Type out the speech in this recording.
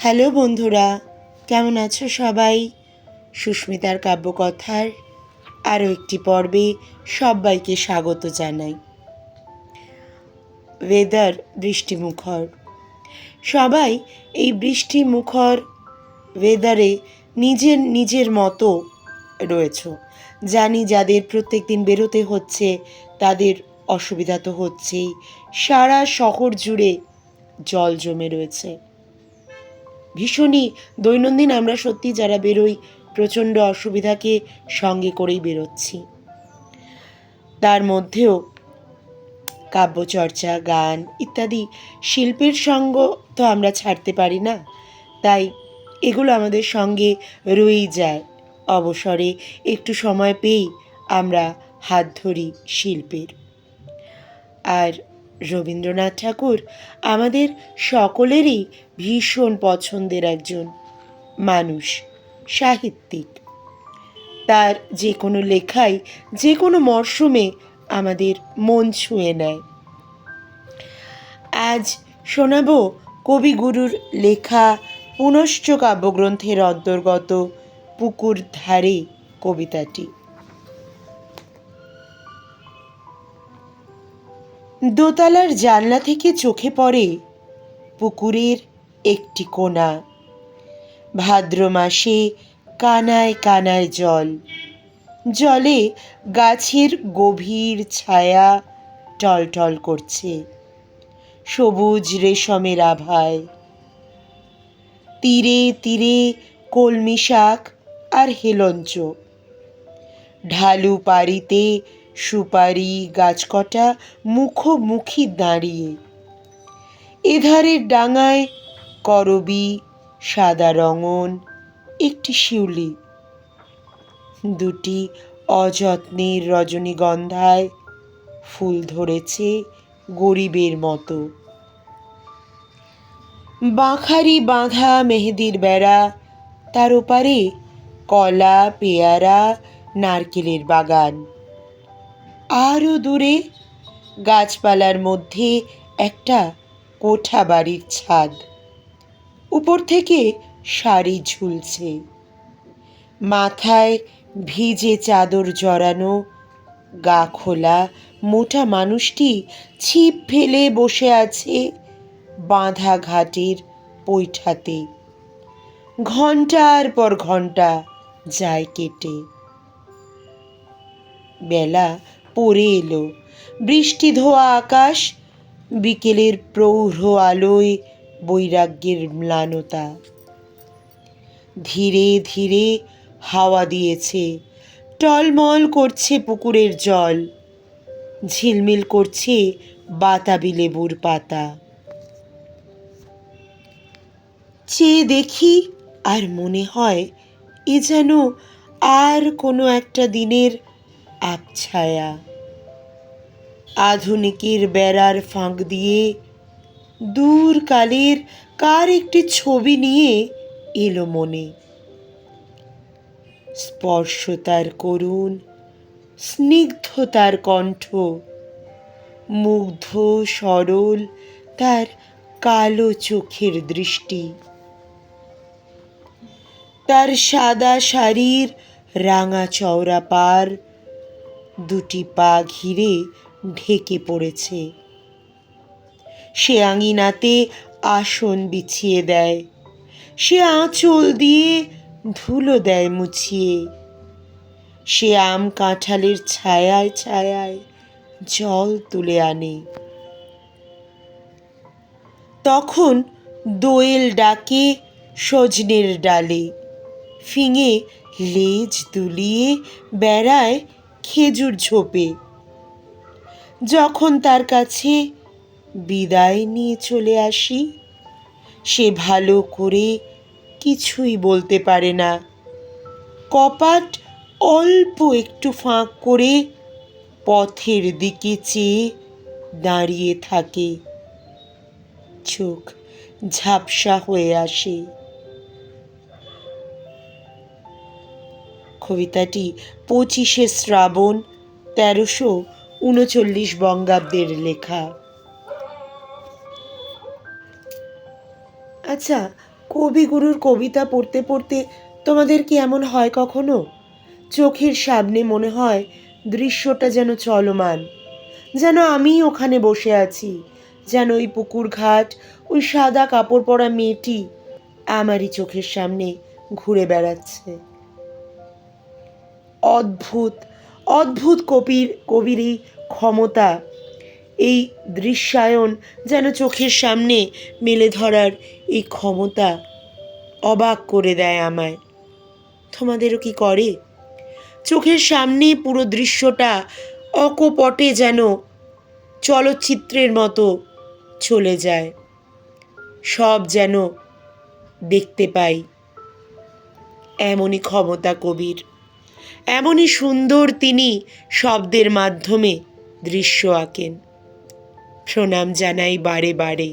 Hello বন্ধুরা, কেমন আছো সবাই? সুস্মিতার কাব্যকথার আরও একটি পর্বে সবাইকে স্বাগত জানাই। ওয়েদার বৃষ্টিমুখর। সবাই এই বৃষ্টিমুখর ওয়েদারে নিজের নিজের মতো রয়েছ। জানি যাদের প্রত্যেক দিন বেরোতে হচ্ছে তাদের অসুবিধা তো হচ্ছেই। সারা শহর জুড়ে জল জমে রয়েছে। ভীষণই দৈনন্দিন আমরা সত্যি যারা বেরোই প্রচণ্ড অসুবিধাকে সঙ্গে করেই বেরোচ্ছি। তার মধ্যেও কাব্যচর্চা, গান ইত্যাদি শিল্পের সঙ্গ তো আমরা ছাড়তে পারি না, তাই এগুলো আমাদের সঙ্গে রয়েই যায়। অবসরে একটু সময় পেয়েই আমরা হাত ধরি শিল্পের। আর রবীন্দ্রনাথ ঠাকুর আমাদের সকলেরই ভীষণ পছন্দের একজন মানুষ, সাহিত্যিক। তার যে কোনো লেখাই যে কোনো মরশুমে আমাদের মন ছুঁয়ে নেয়। আজ শোনাব কবিগুরুর লেখা পুনশ্চ কাব্যগ্রন্থের অন্তর্গত পুকুর ধারে কবিতাটি। দোতলার জানলা থেকে চোখে পড়ে পুকুরের একটি কোণা। ভাদ্র মাসে কানায় কানায় জল, জলে গাছের গভীর ছায়া টলটল করছে সবুজ রেশমের আভায়। তীরে তীরে কলমি শাক আর হেলঞ্চ, ঢালু পাড়িতে সুপারি গাছকটা মুখোমুখি দাঁড়িয়ে। এধারের ডাঙায় করবী, সাদা রঙন, একটি শিউলি, দুটি অযত্নের রজনীগন্ধায় ফুল ধরেছে গরিবের মতো। বাঁখারি বাঁধা মেহেদির বেড়া, তার ওপারে কলা, পেয়ারা, নারকেলের বাগান। আরও দূরে গাছপালার মধ্যে একটা কোঠা বাড়ির ছাদ, উপর থেকে শাড়ি ঝুলছে। মাথায় ভিজে চাদর জড়ানো, গা খোলা মোটা মানুষটি ছিপ ফেলে বসে আছে বাঁধা ঘাটের পৈঠাতে। ঘন্টার পর ঘন্টা যায় কেটে। বেলা পড়ে এলো, বৃষ্টি ধোয়া আকাশ, বিকেলের প্রৌঢ় আলোয় বৈরাগ্যের ম্লানতা। ধীরে ধীরে হাওয়া দিয়েছে, টলমল করছে পুকুরের জল, ঝিলমিল করছে বাতাবি লেবুর পাতা। চেয়ে দেখি আর মনে হয় এ যেন আর কোনো একটা দিনের আবছায়া। আধুনিকের বেড়ার ফাঁক দিয়ে দূর কালের কার একটি ছবি নিয়ে এলো মনে। স্পর্শ তার করুণ, স্নিগ্ধ তার কণ্ঠ, মুগ্ধ সরল তার কালো চোখের দৃষ্টি। তার সাদা শাড়ির রাঙা চওড়া পার দুটি পা ঘিরে ঢেকে পড়েছে। সে আঙিনাতে আসন বিছিয়ে দেয়, সে আঁচল দিয়ে ধুলো দেয় মুছিয়ে। সে আম কাঁঠালের ছায়ায় ছায়ায় জল তুলে আনে। তখন দোয়েল ডাকে সজনের ডালে, ফিঙে লেজ দুলিয়ে বেড়ায় খেজুর ঝোপে। যখন তার কাছে বিদায় নিয়ে চলে আসি, সে ভালো করে কিছুই বলতে পারে না। কপাট অল্প একটু ফাঁক করে পথের দিকে চেয়ে দাঁড়িয়ে থাকে। চোখ ঝাপসা হয়ে আসে। কবিতাটি 25শে শ্রাবণ 1339 বঙ্গাব্দের লেখা। আচ্ছা, কবিগুরুর কবিতা পড়তে পড়তে তোমাদের কি এমন হয় কখনো? চোখের সামনে মনে হয় দৃশ্যটা যেন চলমান, যেন আমি ওখানে বসে আছি, যেন ওই পুকুর ঘাট, ওই সাদা কাপড় পরা মেয়েটি আমারই চোখের সামনে ঘুরে বেড়াচ্ছে। অদ্ভুত অদ্ভুত কবির এই ক্ষমতা, এই দৃশ্যায়ন যেন চোখের সামনে মেলে ধরার এই ক্ষমতা অবাক করে দেয় আমায়। তোমাদেরও কি করে? চোখের সামনে পুরো দৃশ্যটা অকপটে যেন চলচ্চিত্রের মতো চলে যায়, সব যেন দেখতে পাই। এমনই ক্ষমতা কবির, এমনই সুন্দর তিনি শব্দের মাধ্যমে দৃশ্য আঁকেন। প্রণাম জানাই বারে বারে।